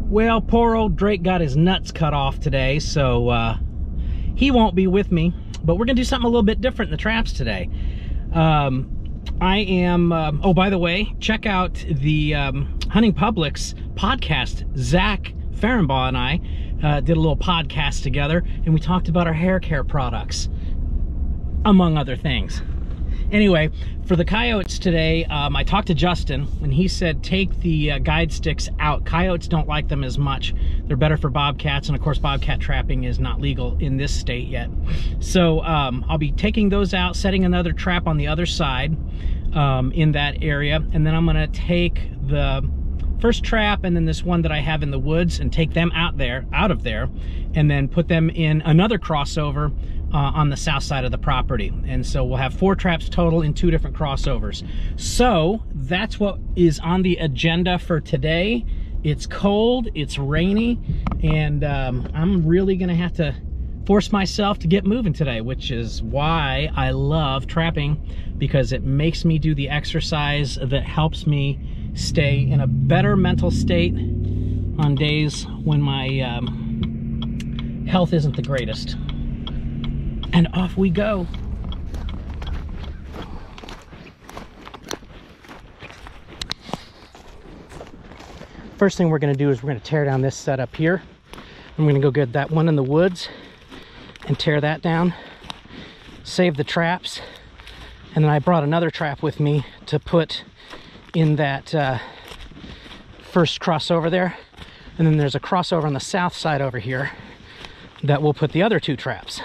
Well, poor old Drake got his nuts cut off today, so he won't be with me. But we're gonna do something a little bit different in the traps today. I am, oh, by the way, check out the Hunting Public's podcast. Zach Farrenbaugh and I did a little podcast together, and we talked about our hair care products, among other things. Anyway, for the coyotes today, I talked to Justin, and he said take the guide sticks out. Coyotes don't like them as much. They're better for bobcats, and of course bobcat trapping is not legal in this state yet. So I'll be taking those out, setting another trap on the other side in that area, and then I'm gonna take the first trap and then this one that I have in the woods and take them out of there, and then put them in another crossover on the south side of the property. And so we'll have 4 traps total in 2 different crossovers. So that's what is on the agenda for today. It's cold, it's rainy, and I'm really gonna have to force myself to get moving today, which is why I love trapping, because it makes me do the exercise that helps me stay in a better mental state on days when my health isn't the greatest. And off we go. First thing we're gonna do is we're gonna tear down this setup here. I'm gonna go get that one in the woods and tear that down, save the traps, and then I brought another trap with me to put in that first crossover there. And then there's a crossover on the south side over here that will put the other 2 traps.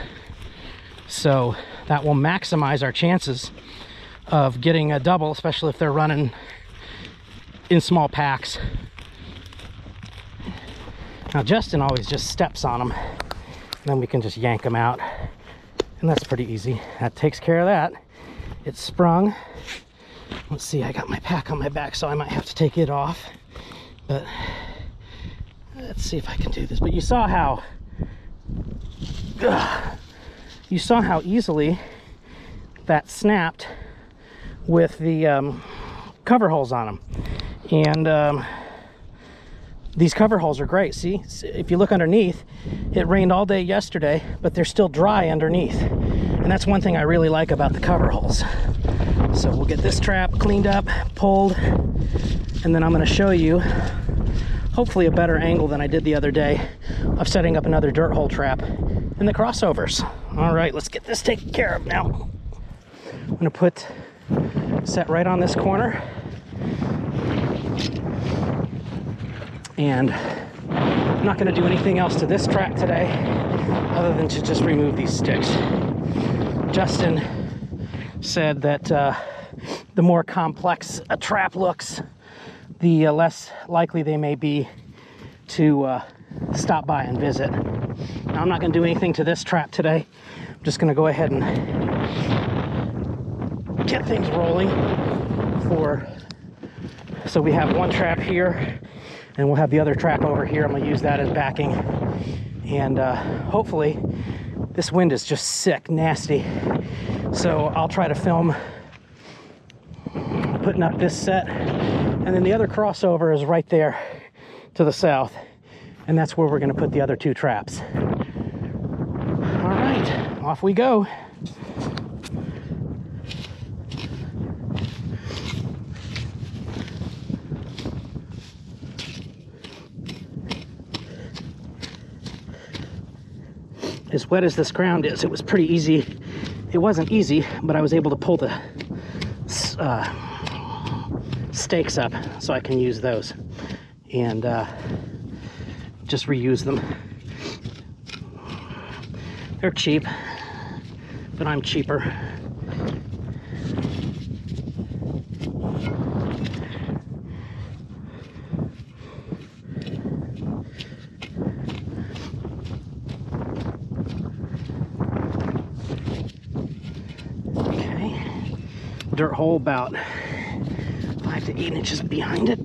So that will maximize our chances of getting a double, especially if they're running in small packs. Now Justin always just steps on them, and then we can just yank them out, and that's pretty easy. That takes care of that. It's sprung. Let's see, I got my pack on my back, so I might have to take it off, but let's see if I can do this. But you saw how easily that snapped with the cover holes on them. And these cover holes are great. See, if you look underneath, it rained all day yesterday, but they're still dry underneath. And that's one thing I really like about the cover holes. So we'll get this trap cleaned up, pulled, and then I'm going to show you hopefully a better angle than I did the other day of setting up another dirt hole trap in the crossovers. All right, let's get this taken care of now. I'm going to set right on this corner, and I'm not going to do anything else to this trap today other than to just remove these sticks. Justin said that the more complex a trap looks, the less likely they may be to stop by and visit. Now, I'm not going to do anything to this trap today. I'm just going to go ahead and get things rolling so we have one trap here, and we'll have the other trap over here. I'm going to use that as backing, and hopefully this wind is just sick, nasty. So I'll try to film putting up this set, and then the other crossover is right there to the south, and that's where we're going to put the other 2 traps. All right, off we go. As wet as this ground is, it was pretty easy. It wasn't easy, but I was able to pull the stakes up so I can use those and just reuse them. They're cheap, but I'm cheaper. Dirt hole about 5 to 8 inches behind it.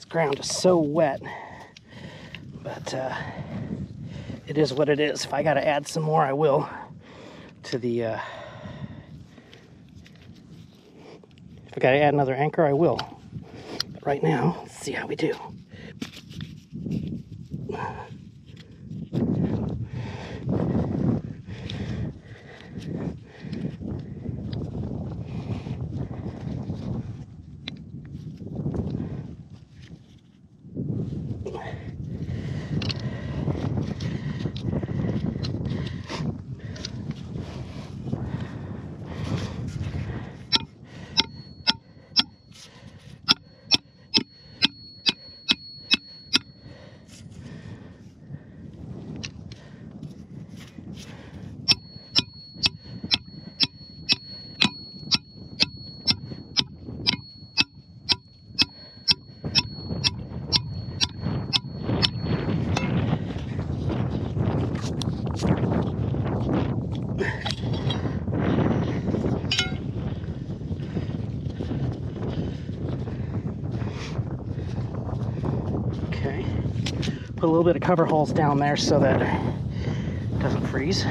ground is so wet, but it is what it is. If I got to add some more, I will to the if I got to add another anchor, I will. But right now, let's see how we do. Okay, put a little bit of cover holes down there so that it doesn't freeze.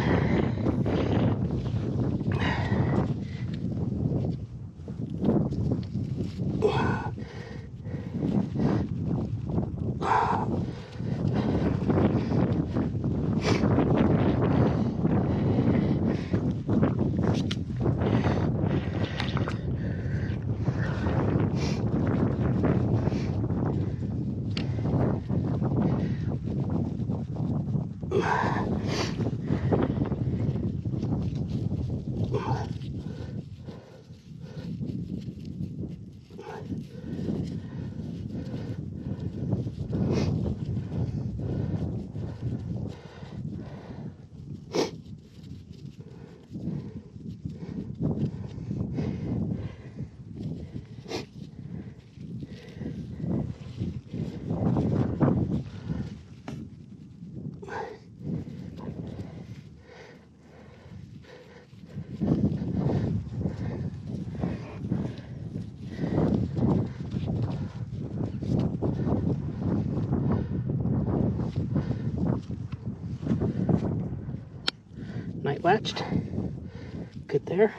Night latched, good there.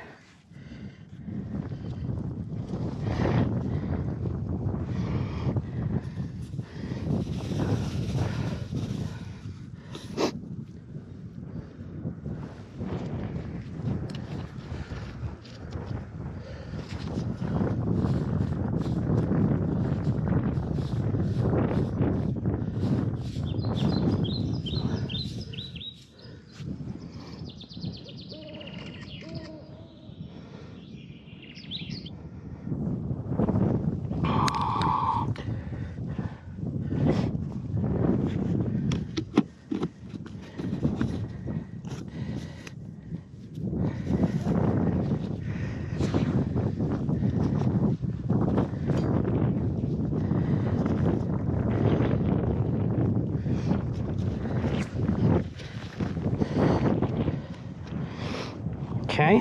Okay,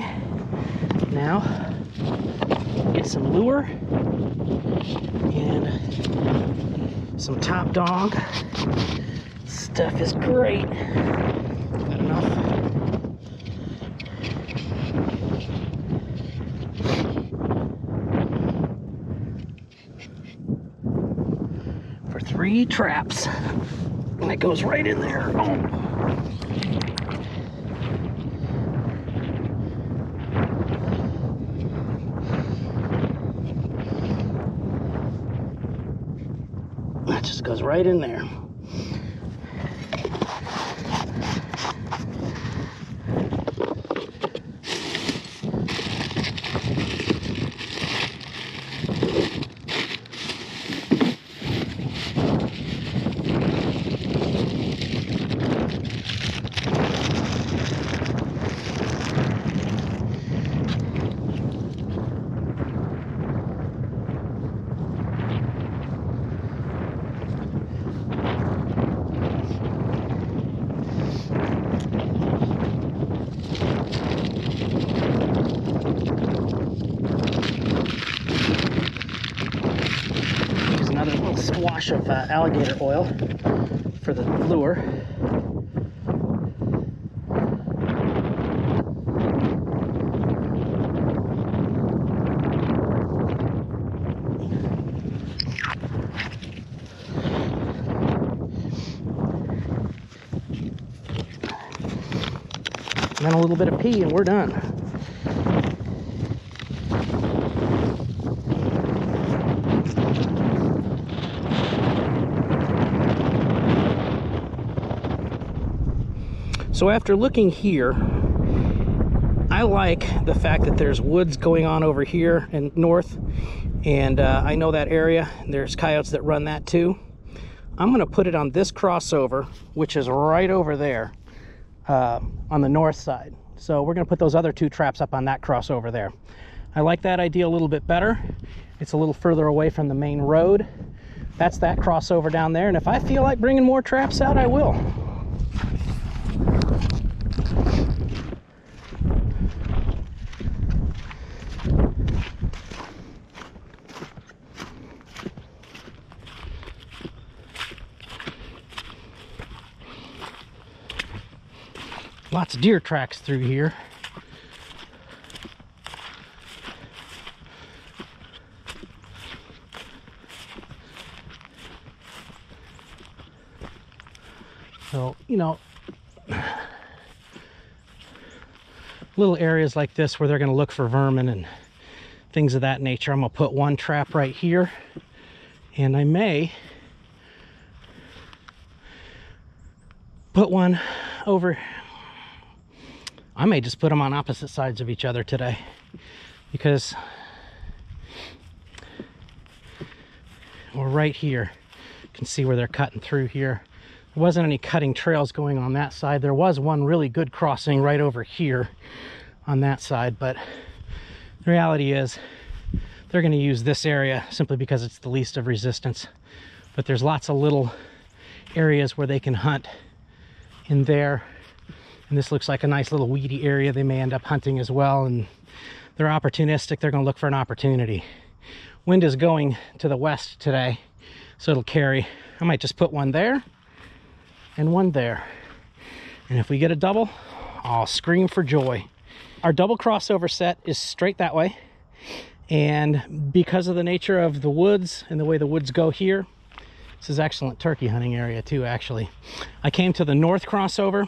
now get some lure and some top dog. Stuff is great. Got enough. For 3 traps. And it goes right in there. Oh. That just goes right in there. squash of alligator oil for the lure. And then a little bit of pee and we're done. So after looking here, I like the fact that there's woods going on over here and north, and I know that area. There's coyotes that run that too. I'm going to put it on this crossover, which is right over there on the north side. So we're going to put those other 2 traps up on that crossover there. I like that idea a little bit better. It's a little further away from the main road. That's that crossover down there, and if I feel like bringing more traps out, I will. Lots of deer tracks through here. So, you know, little areas like this where they're going to look for vermin and things of that nature. I'm going to put 1 trap right here, and I may put one over. I may just put them on opposite sides of each other today, because we're right here. You can see where they're cutting through here. There wasn't any cutting trails going on that side. There was one really good crossing right over here on that side, but the reality is they're going to use this area simply because it's the least of resistance. But there's lots of little areas where they can hunt in there. And this looks like a nice little weedy area they may end up hunting as well. And they're opportunistic. They're going to look for an opportunity. Wind is going to the west today, so it'll carry. I might just put one there and one there. And if we get a double, I'll scream for joy. Our double crossover set is straight that way. And because of the nature of the woods and the way the woods go here, this is excellent turkey hunting area too, actually. I came to the north crossover,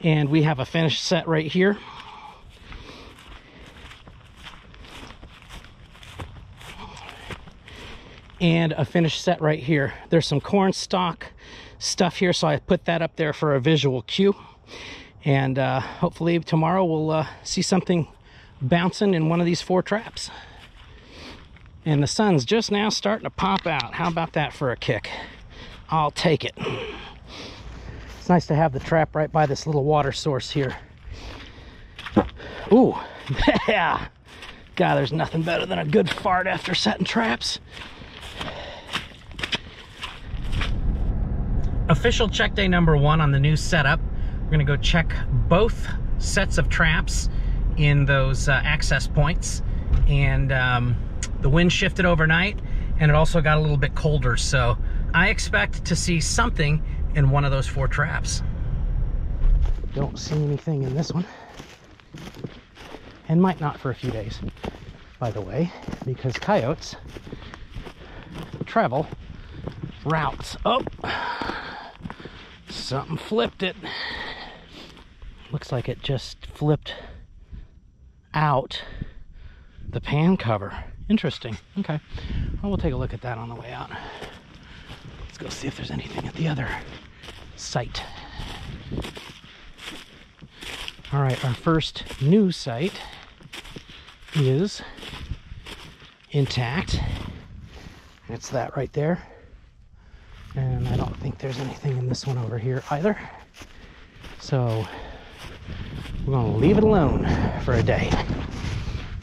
and we have a finished set right here. And a finished set right here. There's some corn stalk stuff here, so I put that up there for a visual cue. And hopefully tomorrow we'll see something bouncing in one of these 4 traps. And the sun's just now starting to pop out. How about that for a kick? I'll take it. It's nice to have the trap right by this little water source here. Ooh, yeah. God, there's nothing better than a good fart after setting traps. Official check day number 1 on the new setup. We're gonna go check both sets of traps in those access points. And the wind shifted overnight, and it also got a little bit colder. So I expect to see something in one of those 4 traps. Don't see anything in this one. And might not for a few days, by the way, because coyotes travel routes. Oh, something flipped it. Looks like it just flipped out the pan cover. Interesting. Okay, well, we'll take a look at that on the way out. Let's go see if there's anything at the other site. All right, our first new site is intact. It's that right there. And I don't think there's anything in this one over here either. So we're gonna leave it alone for a day.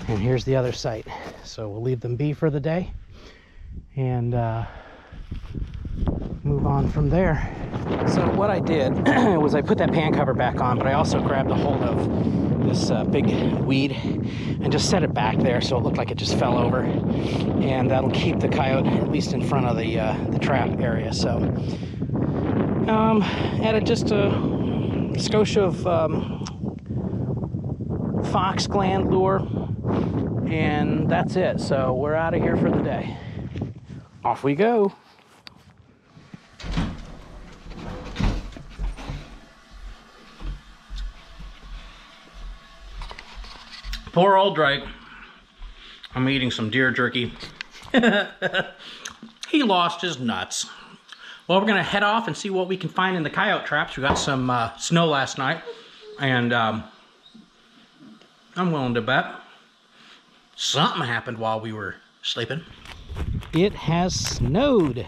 And here's the other site. So we'll leave them be for the day and move on from there. So what I did was I put that pan cover back on, but I also grabbed a hold of this big weed and just set it back there so it looked like it just fell over, and that'll keep the coyote at least in front of the trap area. So added just a skosh of fox gland lure, and that's it. So we're out of here for the day. Off we go. Poor old Drake. I'm eating some deer jerky. He lost his nuts. Well, we're gonna head off and see what we can find in the coyote traps. We got some snow last night, and I'm willing to bet something happened while we were sleeping. It has snowed.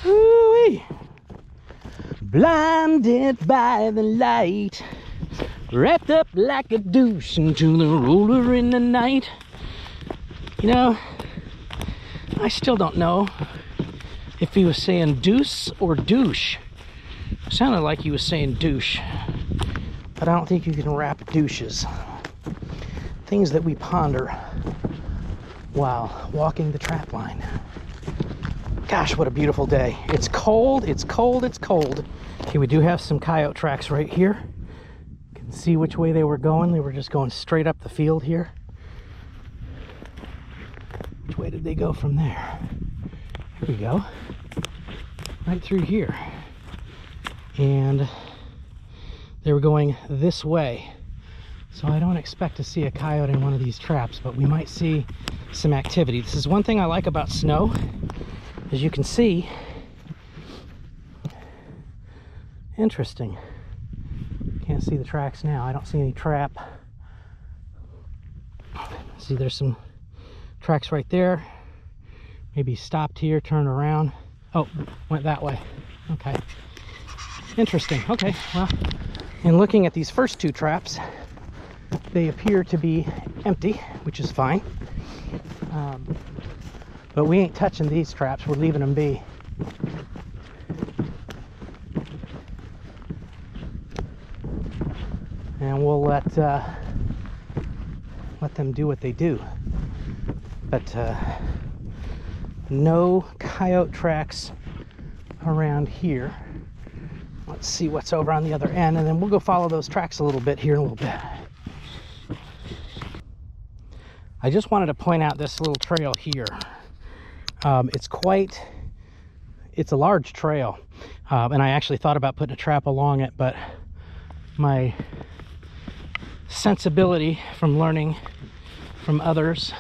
Woo-wee. Blinded by the light, wrapped up like a douche into the roller in the night. You know, I still don't know if he was saying deuce or douche. It sounded like he was saying douche, but I don't think you can wrap douches. Things that we ponder while walking the trap line. Gosh, what a beautiful day. It's cold, it's cold, it's cold. Okay, we do have some coyote tracks right here. You can see which way they were going. They were just going straight up the field here. Which way did they go from there? Here we go. Right through here. And they were going this way. So I don't expect to see a coyote in one of these traps, but we might see some activity. This is one thing I like about snow. As you can see, interesting. Can't see the tracks now. I don't see any trap. See, there's some tracks right there. Maybe stopped here, turned around. Oh, went that way. Okay. Interesting. Okay, well, in looking at these first two traps, they appear to be empty, which is fine. But we ain't touching these traps. We're leaving them be. And we'll let them do what they do. But no coyote tracks around here. Let's see what's over on the other end, and then we'll go follow those tracks a little bit here in a little bit. I just wanted to point out this little trail here. It's a large trail, and I actually thought about putting a trap along it, but my sensibility from learning from others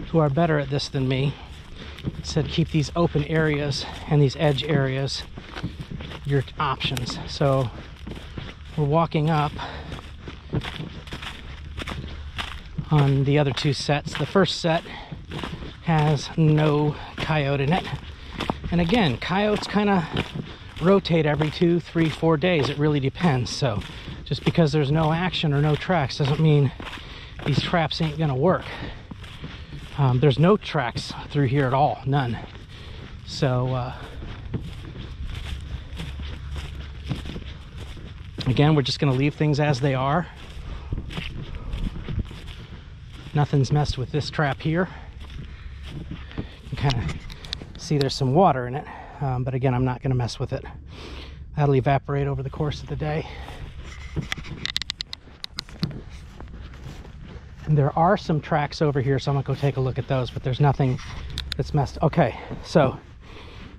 who are better at this than me said keep these open areas and these edge areas your options. So we're walking up on the other two sets. The first set has no coyote in it, and again, coyotes kind of rotate every 2, 3, 4 days. It really depends. So just because there's no action or no tracks doesn't mean these traps ain't gonna work. There's no tracks through here at all, none. So again, we're just gonna leave things as they are. Nothing's messed with this trap here. You can kind of see there's some water in it, but again, I'm not gonna mess with it. That'll evaporate over the course of the day. And there are some tracks over here, so I'm gonna go take a look at those, but there's nothing that's messed. Okay, so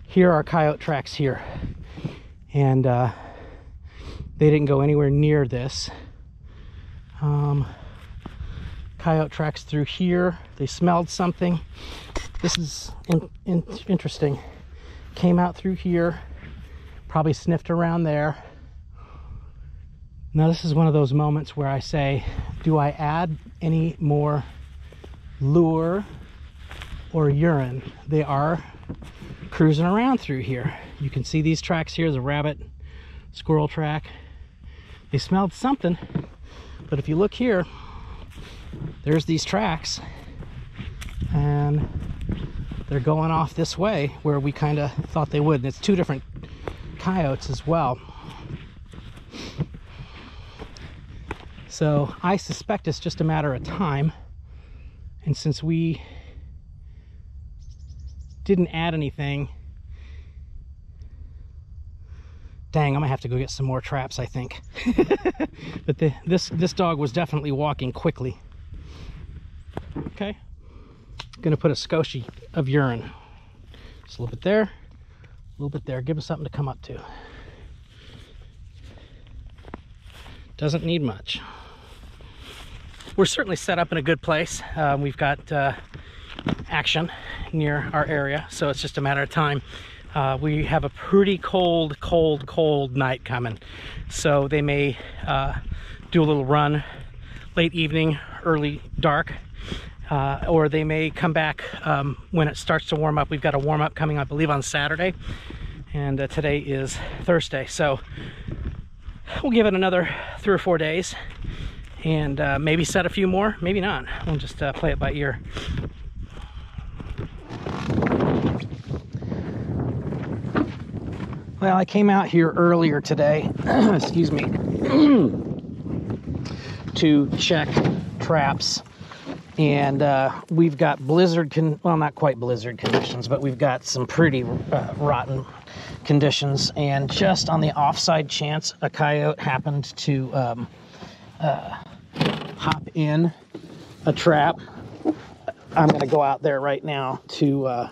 here are coyote tracks here, and they didn't go anywhere near this. Coyote tracks through here. They smelled something. This is interesting. Came out through here, probably sniffed around there. Now this is one of those moments where I say, do I add any more lure or urine? They are cruising around through here. You can see these tracks here, the rabbit, squirrel track. They smelled something, but if you look here, there's these tracks, and they're going off this way where we kind of thought they would. And it's two different coyotes as well. So I suspect it's just a matter of time. And since we didn't add anything, dang, I'm gonna have to go get some more traps, I think. But this dog was definitely walking quickly. Okay, gonna put a skoshie of urine. Just a little bit there, a little bit there. Give us something to come up to. Doesn't need much. We're certainly set up in a good place. We've got action near our area, so it's just a matter of time. We have a pretty cold night coming, so they may do a little run late evening, early dark, or they may come back when it starts to warm up. We've got a warm up coming, I believe, on Saturday, and today is Thursday, so we'll give it another 3 or 4 days and maybe set a few more, maybe not. We'll just play it by ear. Well, I came out here earlier today, excuse me, to check traps, and we've got well, not quite blizzard conditions, but we've got some pretty rotten conditions, and just on the offside chance a coyote happened to hop in a trap, I'm going to go out there right now to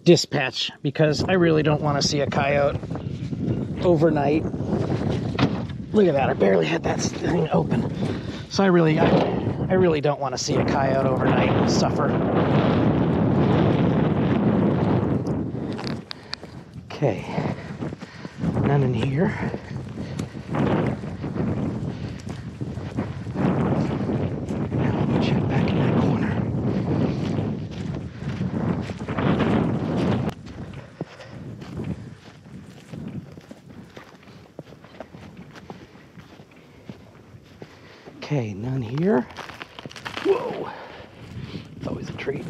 dispatch, because I really don't want to see a coyote overnight. Look at that, I barely had that thing open. So I really don't want to see a coyote overnight suffer. Okay, none in here. Now let me check back in that corner. Okay, none here. Whoa, it's always a treat.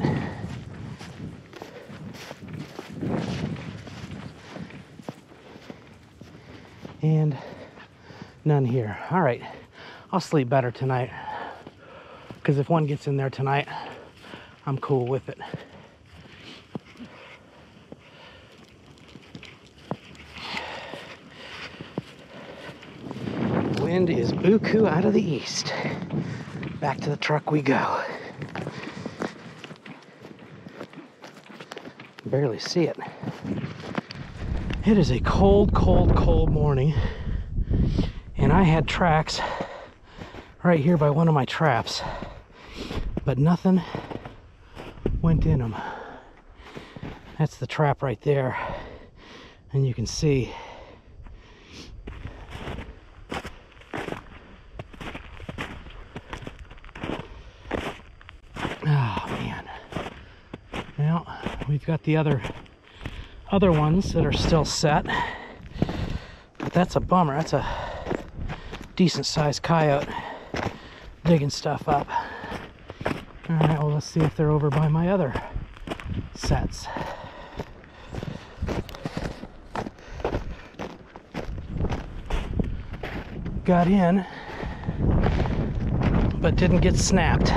And none here. All right, I'll sleep better tonight, because if one gets in there tonight, I'm cool with it. Wind is buku out of the east. Back to the truck we go. Barely see it. It is a cold morning, and I had tracks right here by one of my traps, but nothing went in them. That's the trap right there, and you can see we've got the other ones that are still set, but that's a bummer. That's a decent sized coyote digging stuff up. All right, well, let's see if they're over by my other sets. Got in, but didn't get snapped.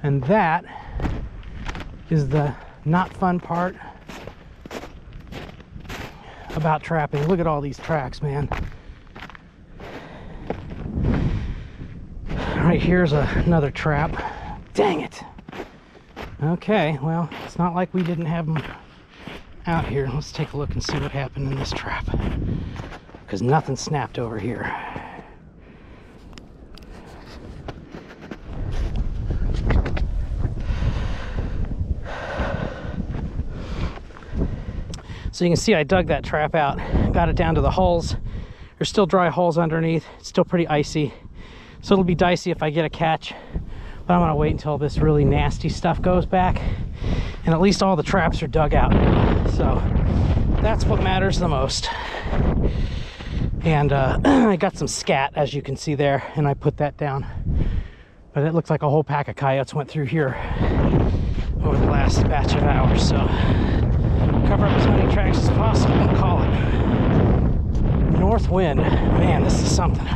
And that is the not fun part about trapping. Look at all these tracks, man. Right here's another trap. Dang it. Okay, well, it's not like we didn't have them out here. Let's take a look and see what happened in this trap, because nothing snapped over here. So you can see I dug that trap out, got it down to the hulls. There's still dry hulls underneath. It's still pretty icy. So it'll be dicey if I get a catch, but I'm gonna wait until this really nasty stuff goes back, and at least all the traps are dug out. So that's what matters the most. And I got some scat, as you can see there, and I put that down. But it looks like a whole pack of coyotes went through here over the last batch of hours. So Cover up as many tracks as possible and call it. North wind. Man, this is something.